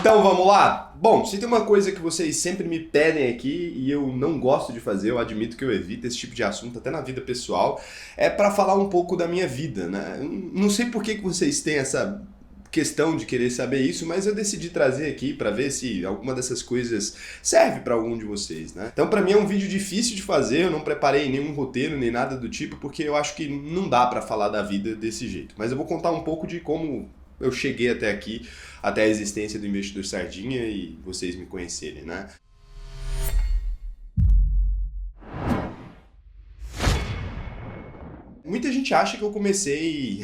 Então vamos lá? Bom, se tem uma coisa que vocês sempre me pedem aqui e eu não gosto de fazer, eu admito que eu evito esse tipo de assunto até na vida pessoal, é para falar um pouco da minha vida, né? Não sei por que vocês têm essa questão de querer saber isso, mas eu decidi trazer aqui para ver se alguma dessas coisas serve para algum de vocês, né? Então para mim é um vídeo difícil de fazer, eu não preparei nenhum roteiro nem nada do tipo, porque eu acho que não dá para falar da vida desse jeito. Mas eu vou contar um pouco de como eu cheguei até aqui, até a existência do Investidor Sardinha e vocês me conhecerem, né? Muita gente acha que eu comecei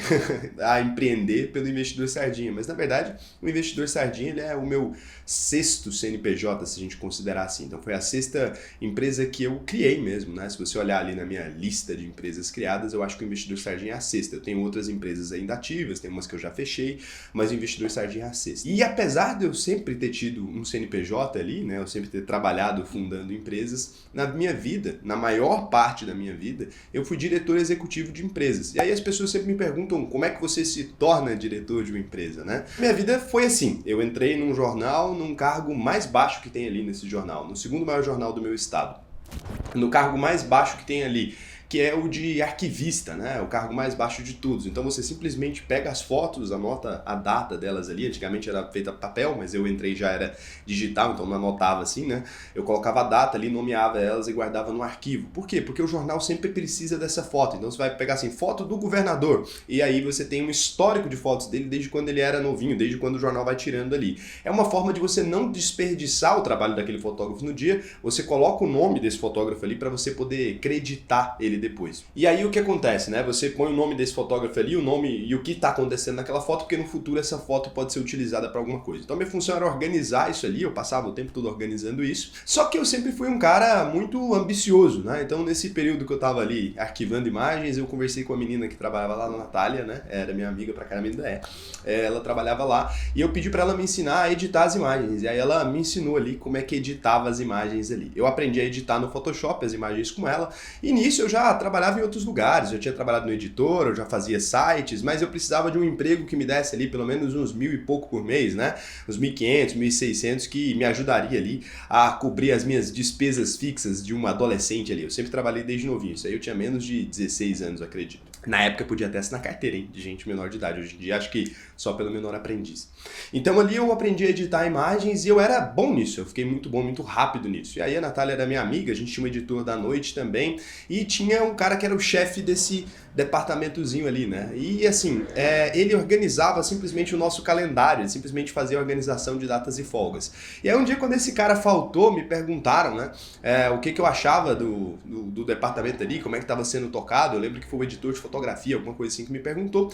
a empreender pelo Investidor Sardinha, mas na verdade o Investidor Sardinha ele é o meu sexto CNPJ, se a gente considerar assim. Então foi a sexta empresa que eu criei mesmo, né? Se você olhar ali na minha lista de empresas criadas, eu acho que o Investidor Sardinha é a sexta. Eu tenho outras empresas ainda ativas, tem umas que eu já fechei, mas o Investidor Sardinha é a sexta. E apesar de eu sempre ter tido um CNPJ ali, né? Eu sempre ter trabalhado fundando empresas, na minha vida, na maior parte da minha vida, eu fui diretor executivo de empresas. E aí as pessoas sempre me perguntam como é que você se torna diretor de uma empresa, né? Minha vida foi assim, eu entrei num jornal, num cargo mais baixo que tem ali nesse jornal, no segundo maior jornal do meu estado. No cargo mais baixo que tem ali, que é o de arquivista, né? O cargo mais baixo de todos. Então você simplesmente pega as fotos, anota a data delas ali. Antigamente era feita papel, mas eu entrei já era digital, então não anotava assim, né? Eu colocava a data ali, nomeava elas e guardava no arquivo. Por quê? Porque o jornal sempre precisa dessa foto. Então você vai pegar assim, foto do governador, e aí você tem um histórico de fotos dele desde quando ele era novinho, desde quando o jornal vai tirando ali. É uma forma de você não desperdiçar o trabalho daquele fotógrafo no dia, você coloca o nome desse fotógrafo ali para você poder creditar ele depois. E aí o que acontece, né? Você põe o nome desse fotógrafo ali, o nome e o que está acontecendo naquela foto, porque no futuro essa foto pode ser utilizada para alguma coisa. Então minha função era organizar isso ali, eu passava o tempo todo organizando isso. Só que eu sempre fui um cara muito ambicioso, né? Então nesse período que eu estava ali arquivando imagens, eu conversei com a menina que trabalhava lá, a Natália, né? Era minha amiga pra caramba, ainda é. Ela trabalhava lá e eu pedi para ela me ensinar a editar as imagens. E aí ela me ensinou ali como é que editava as imagens ali. Eu aprendi a editar no Photoshop as imagens com ela e nisso eu já trabalhava em outros lugares, eu tinha trabalhado no editor, eu já fazia sites, mas eu precisava de um emprego que me desse ali pelo menos uns 1.000 e pouco por mês, né? Uns 1.500, 1.600 que me ajudaria ali a cobrir as minhas despesas fixas de um adolescente ali. Eu sempre trabalhei desde novinho, isso aí eu tinha menos de 16 anos, acredito. Na época podia até assinar carteira, hein, de gente menor de idade. Hoje em dia acho que só pelo menor aprendiz. Então ali eu aprendi a editar imagens e eu era bom nisso. Eu fiquei muito bom, muito rápido nisso. E aí a Natália era minha amiga, a gente tinha um editor da noite também. E tinha um cara que era o chefe desse departamentozinho ali, né? E assim, ele organizava simplesmente o nosso calendário, ele simplesmente fazia a organização de datas e folgas. E aí um dia quando esse cara faltou, me perguntaram, né? O que eu achava do departamento ali, como é que estava sendo tocado. Eu lembro que foi o editor de fotografia, alguma coisa assim que me perguntou.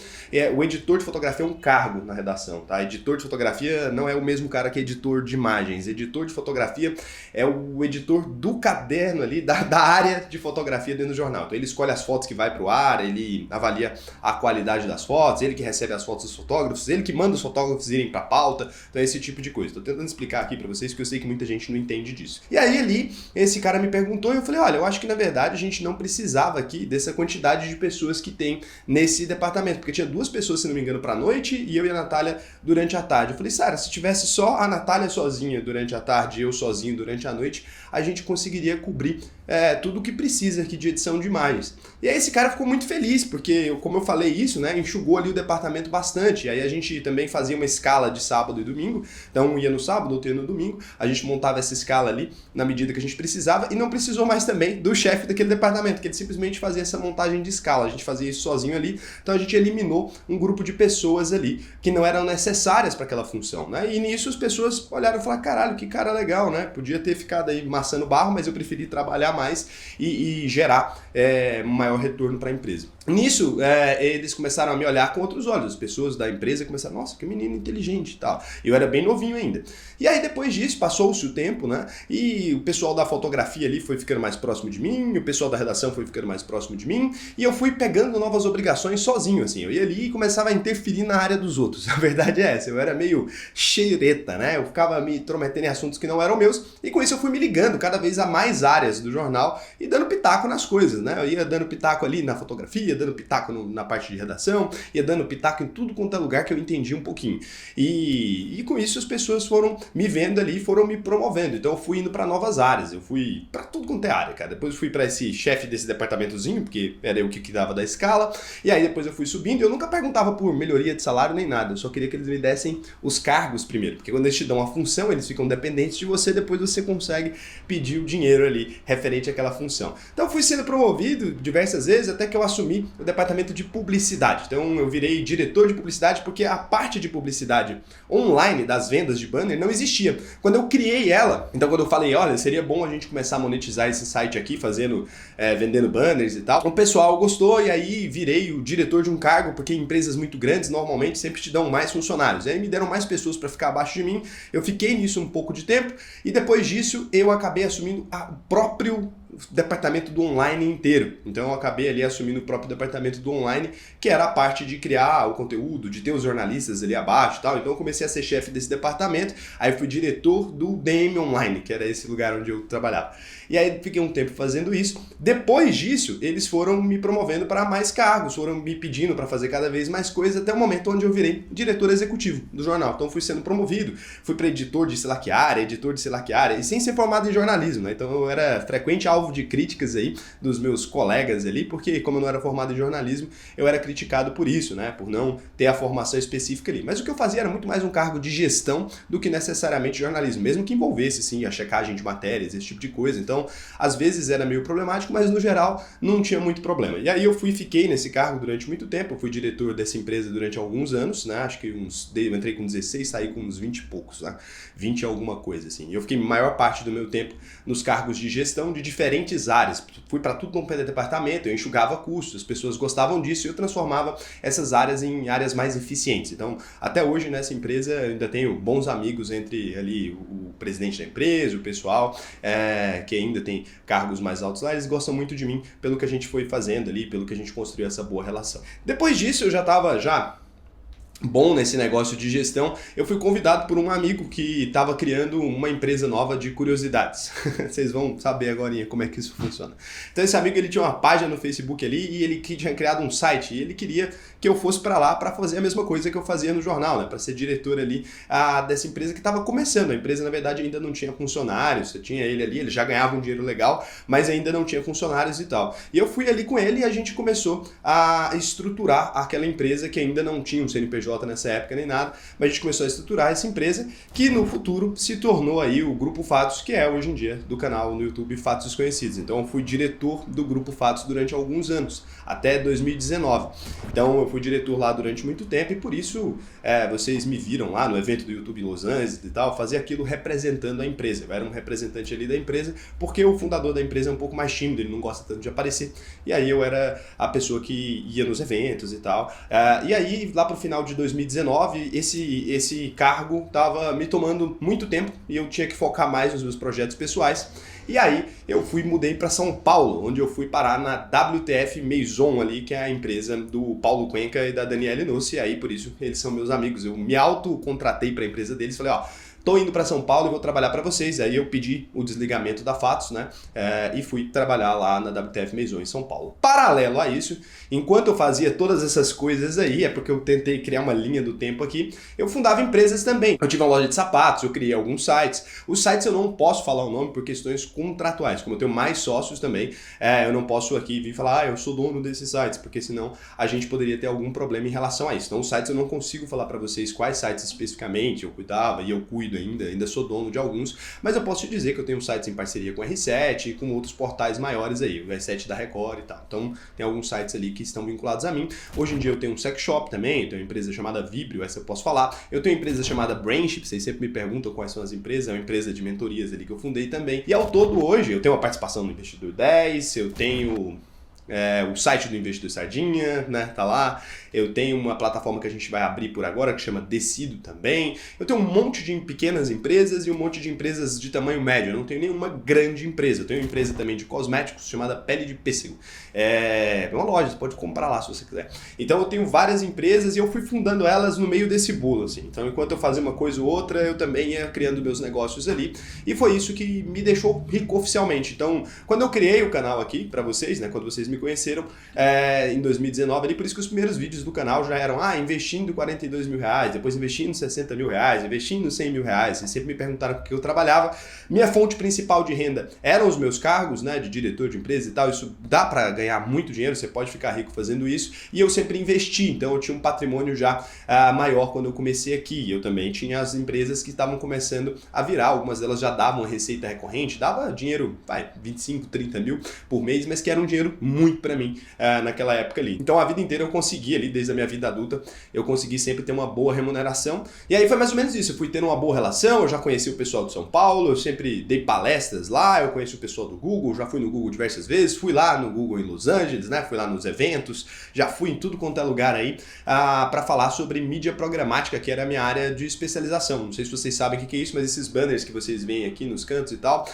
O editor de fotografia é um cargo na redação, tá? Editor de fotografia não é o mesmo cara que editor de imagens. Editor de fotografia é o editor do caderno ali, da área de fotografia dentro do jornal. Então ele escolhe as fotos que vai pro ar, ele avalia a qualidade das fotos, ele que recebe as fotos dos fotógrafos, ele que manda os fotógrafos irem pra pauta, então esse tipo de coisa. Tô tentando explicar aqui pra vocês, porque eu sei que muita gente não entende disso. E aí ali, esse cara me perguntou e eu falei, olha, eu acho que na verdade a gente não precisava aqui dessa quantidade de pessoas que tem nesse departamento, porque tinha 2 pessoas, se não me engano, pra noite e eu e a Natália durante a tarde. Eu falei, Sara, se tivesse só a Natália sozinha durante a tarde e eu sozinho durante a noite, a gente conseguiria cobrir tudo o que precisa aqui de edição de imagens. E aí esse cara ficou muito feliz, porque, como eu falei isso, né, enxugou ali o departamento bastante. E aí a gente também fazia uma escala de sábado e domingo, então um ia no sábado, outro ia no domingo, a gente montava essa escala ali na medida que a gente precisava e não precisou mais também do chefe daquele departamento, que ele simplesmente fazia essa montagem de escala, a gente fazia isso sozinho ali, então a gente eliminou um grupo de pessoas ali que não eram necessárias para aquela função, né? E nisso as pessoas olharam e falaram, caralho, que cara legal, né? Podia ter ficado aí maçando barro, mas eu preferi trabalhar mais e gerar maior retorno para a empresa. Nisso, eles começaram a me olhar com outros olhos. As pessoas da empresa começaram, nossa, que menino inteligente e tal. Eu era bem novinho ainda. E aí depois disso, passou-se o tempo, né? E o pessoal da fotografia ali foi ficando mais próximo de mim, o pessoal da redação foi ficando mais próximo de mim, e eu fui pegando novas obrigações sozinho, assim. Eu ia ali e começava a interferir na área dos outros. A verdade é essa, eu era meio cheireta, né? Eu ficava me intrometendo em assuntos que não eram meus, e com isso eu fui me ligando cada vez a mais áreas do jornal. jornal e dando pitaco nas coisas, né? Eu ia dando pitaco ali na fotografia, dando pitaco na parte de redação, ia dando pitaco em tudo quanto é lugar que eu entendi um pouquinho. E com isso as pessoas foram me vendo ali, foram me promovendo. Então eu fui indo para novas áreas, eu fui para tudo quanto é área, cara. Depois eu fui para esse chefe desse departamentozinho, porque era eu que dava da escala, e aí depois eu fui subindo. Eu nunca perguntava por melhoria de salário nem nada, eu só queria que eles me dessem os cargos primeiro, porque quando eles te dão a função, eles ficam dependentes de você, depois você consegue pedir o dinheiro ali referente àquela função. Então eu fui sendo promovido diversas vezes até que eu assumi o departamento de publicidade. Então eu virei diretor de publicidade porque a parte de publicidade online das vendas de banner não existia. Quando eu criei ela, então quando eu falei, olha, seria bom a gente começar a monetizar esse site aqui, vendendo banners e tal, o pessoal gostou e aí virei o diretor de um cargo, porque empresas muito grandes normalmente sempre te dão mais funcionários. E aí me deram mais pessoas para ficar abaixo de mim, eu fiquei nisso um pouco de tempo e depois disso eu acabei assumindo o próprio departamento do online inteiro. Então eu acabei ali assumindo o próprio departamento do online, que era a parte de criar o conteúdo, de ter os jornalistas ali abaixo e tal. Então eu comecei a ser chefe desse departamento, aí fui diretor do DM Online, que era esse lugar onde eu trabalhava. E aí fiquei um tempo fazendo isso. Depois disso, eles foram me promovendo para mais cargos, foram me pedindo para fazer cada vez mais coisas, até o momento onde eu virei diretor executivo do jornal. Então fui sendo promovido, fui para editor de sei lá que área, e sem ser formado em jornalismo, né? Então eu era frequente alvo de críticas aí dos meus colegas ali, porque como eu não era formado em jornalismo, eu era criticado por isso, né? Por não ter a formação específica ali. Mas o que eu fazia era muito mais um cargo de gestão do que necessariamente jornalismo, mesmo que envolvesse, sim, a checagem de matérias, esse tipo de coisa. Então, às vezes era meio problemático, mas no geral não tinha muito problema. E aí eu fiquei nesse cargo durante muito tempo, eu fui diretor dessa empresa durante alguns anos, né? Acho que eu entrei com 16, saí com uns 20 e poucos, né? 20 alguma coisa, assim. E eu fiquei a maior parte do meu tempo nos cargos de gestão de diferentes áreas. Fui para tudo quanto é departamento, eu enxugava custos, as pessoas gostavam disso e eu transformava essas áreas em áreas mais eficientes. Então, até hoje nessa empresa eu ainda tenho bons amigos entre ali o presidente da empresa, o pessoal que ainda tem cargos mais altos lá, eles gostam muito de mim pelo que a gente foi fazendo ali, pelo que a gente construiu essa boa relação. Depois disso eu já estava bom nesse negócio de gestão, eu fui convidado por um amigo que estava criando uma empresa nova de curiosidades. Vocês vão saber agora como é que isso funciona. Então esse amigo ele tinha uma página no Facebook ali e ele tinha criado um site e ele queria que eu fosse para lá para fazer a mesma coisa que eu fazia no jornal, né? Para ser diretor ali dessa empresa que estava começando. A empresa na verdade ainda não tinha funcionários, você tinha ele ali, ele já ganhava um dinheiro legal, mas ainda não tinha funcionários e tal. E eu fui ali com ele e a gente começou a estruturar aquela empresa que ainda não tinha um CNPJ nessa época nem nada, mas a gente começou a estruturar essa empresa que no futuro se tornou aí o Grupo Fatos, que é hoje em dia do canal no YouTube Fatos Desconhecidos. Então eu fui diretor do Grupo Fatos durante alguns anos, até 2019. Então eu fui diretor lá durante muito tempo e por isso vocês me viram lá no evento do YouTube em Los Angeles e tal, fazer aquilo representando a empresa. Eu era um representante ali da empresa, porque o fundador da empresa é um pouco mais tímido, ele não gosta tanto de aparecer, e aí eu era a pessoa que ia nos eventos e tal. E aí lá pro final de 2019, esse cargo estava me tomando muito tempo e eu tinha que focar mais nos meus projetos pessoais. E aí eu mudei para São Paulo, onde eu fui parar na WTF Maison ali, que é a empresa do Paulo Cuenca e da Daniela Nussi, e aí por isso eles são meus amigos. Eu me autocontratei para a empresa deles, falei, tô indo para São Paulo e vou trabalhar para vocês. Aí eu pedi o desligamento da Fatos, né? E fui trabalhar lá na WTF Maison em São Paulo. Paralelo a isso, enquanto eu fazia todas essas coisas aí, é porque eu tentei criar uma linha do tempo aqui, eu fundava empresas também. Eu tive uma loja de sapatos, eu criei alguns sites. Os sites eu não posso falar o nome por questões contratuais. Como eu tenho mais sócios também, eu não posso aqui vir falar, eu sou dono desses sites, porque senão a gente poderia ter algum problema em relação a isso. Então os sites eu não consigo falar para vocês quais sites especificamente eu cuidava e eu cuido ainda sou dono de alguns, mas eu posso te dizer que eu tenho sites em parceria com o R7 e com outros portais maiores aí, o R7 da Record e tal. Então tem alguns sites ali que estão vinculados a mim. Hoje em dia eu tenho um sex shop também, eu tenho uma empresa chamada Vibrio, essa eu posso falar. Eu tenho uma empresa chamada Brainship, vocês sempre me perguntam quais são as empresas, é uma empresa de mentorias ali que eu fundei também. E ao todo hoje eu tenho uma participação no Investidor 10, eu tenho o site do Investidor Sardinha, né, tá lá. Eu tenho uma plataforma que a gente vai abrir por agora, que chama Decido também. Eu tenho um monte de pequenas empresas e um monte de empresas de tamanho médio. Eu não tenho nenhuma grande empresa. Eu tenho uma empresa também de cosméticos chamada Pele de Pêssego. É uma loja, você pode comprar lá se você quiser. Então eu tenho várias empresas e eu fui fundando elas no meio desse bolo, assim. Então enquanto eu fazia uma coisa ou outra, eu também ia criando meus negócios ali. E foi isso que me deixou rico oficialmente. Então, quando eu criei o canal aqui para vocês, né, quando vocês me conheceram, em 2019, ali, por isso que os primeiros vídeos do canal já eram, investindo R$42 mil, depois investindo R$60 mil, investindo R$100 mil. Vocês sempre me perguntaram com o que eu trabalhava. Minha fonte principal de renda eram os meus cargos, né, de diretor de empresa e tal. Isso dá para ganhar muito dinheiro, você pode ficar rico fazendo isso. E eu sempre investi, então eu tinha um patrimônio já maior quando eu comecei aqui. Eu também tinha as empresas que estavam começando a virar, algumas delas já davam receita recorrente, dava dinheiro, 25, 30 mil por mês, mas que era um dinheiro muito para mim naquela época ali. Então a vida inteira eu consegui ali, desde a minha vida adulta, eu consegui sempre ter uma boa remuneração. E aí foi mais ou menos isso, eu fui tendo uma boa relação, eu já conheci o pessoal de São Paulo, eu sempre dei palestras lá, eu conheci o pessoal do Google, já fui no Google diversas vezes, fui lá no Google em Los Angeles, né? Fui lá nos eventos, já fui em tudo quanto é lugar aí para falar sobre mídia programática, que era a minha área de especialização. Não sei se vocês sabem o que é isso, mas esses banners que vocês veem aqui nos cantos e tal,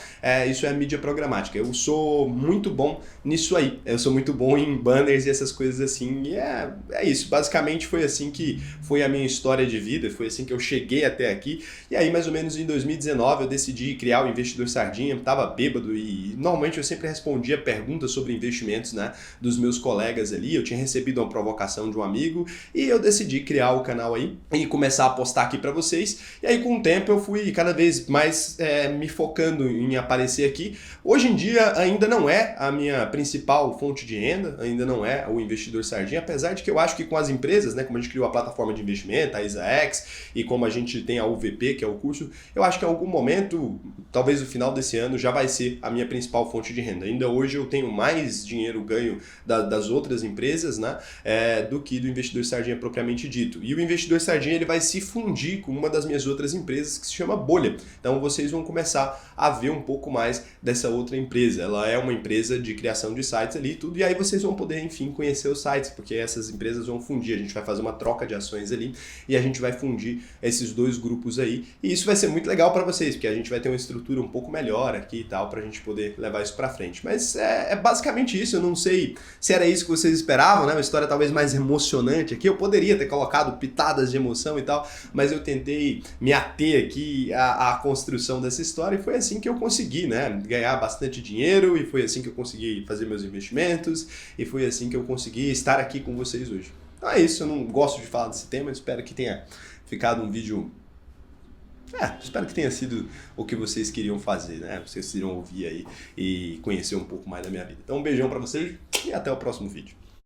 isso é mídia programática. Eu sou muito bom nisso aí, eu sou muito bom em banners e essas coisas assim, e é isso. Basicamente foi assim que foi a minha história de vida, foi assim que eu cheguei até aqui. E aí mais ou menos em 2019 eu decidi criar o Investidor Sardinha, tava bêbado e normalmente eu sempre respondia perguntas sobre investimentos, né, dos meus colegas ali. Eu tinha recebido uma provocação de um amigo e eu decidi criar o canal aí e começar a postar aqui para vocês. E aí com o tempo eu fui cada vez mais me focando em aparecer aqui. Hoje em dia ainda não é a minha principal fonte de renda, ainda não é o Investidor Sardinha, apesar de que eu acho que com as empresas, né, como a gente criou a plataforma de investimento, a ISAX, e como a gente tem a UVP, que é o curso, eu acho que em algum momento, talvez no final desse ano, já vai ser a minha principal fonte de renda. Ainda hoje eu tenho mais dinheiro ganho das outras empresas, né, do que do Investidor Sardinha propriamente dito. E o Investidor Sardinha ele vai se fundir com uma das minhas outras empresas que se chama Bolha. Então vocês vão começar a ver um pouco mais dessa outra empresa. Ela é uma empresa de criação de sites ali e tudo, e aí vocês vão poder, enfim, conhecer os sites, porque essas empresas vão fundir, a gente vai fazer uma troca de ações ali e a gente vai fundir esses dois grupos aí, e isso vai ser muito legal para vocês, porque a gente vai ter uma estrutura um pouco melhor aqui e tal, pra gente poder levar isso para frente. Mas é basicamente isso. Eu não sei se era isso que vocês esperavam, né? Uma história talvez mais emocionante aqui. Eu poderia ter colocado pitadas de emoção e tal, mas eu tentei me ater aqui à construção dessa história, e foi assim que eu consegui, né, ganhar bastante dinheiro, e foi assim que eu consegui fazer meus investimentos, e foi assim que eu consegui estar aqui com vocês hoje. Então é isso, eu não gosto de falar desse tema, espero que tenha ficado um vídeo... espero que tenha sido o que vocês queriam fazer, né? Vocês queriam ouvir aí e conhecer um pouco mais da minha vida. Então um beijão pra vocês e até o próximo vídeo.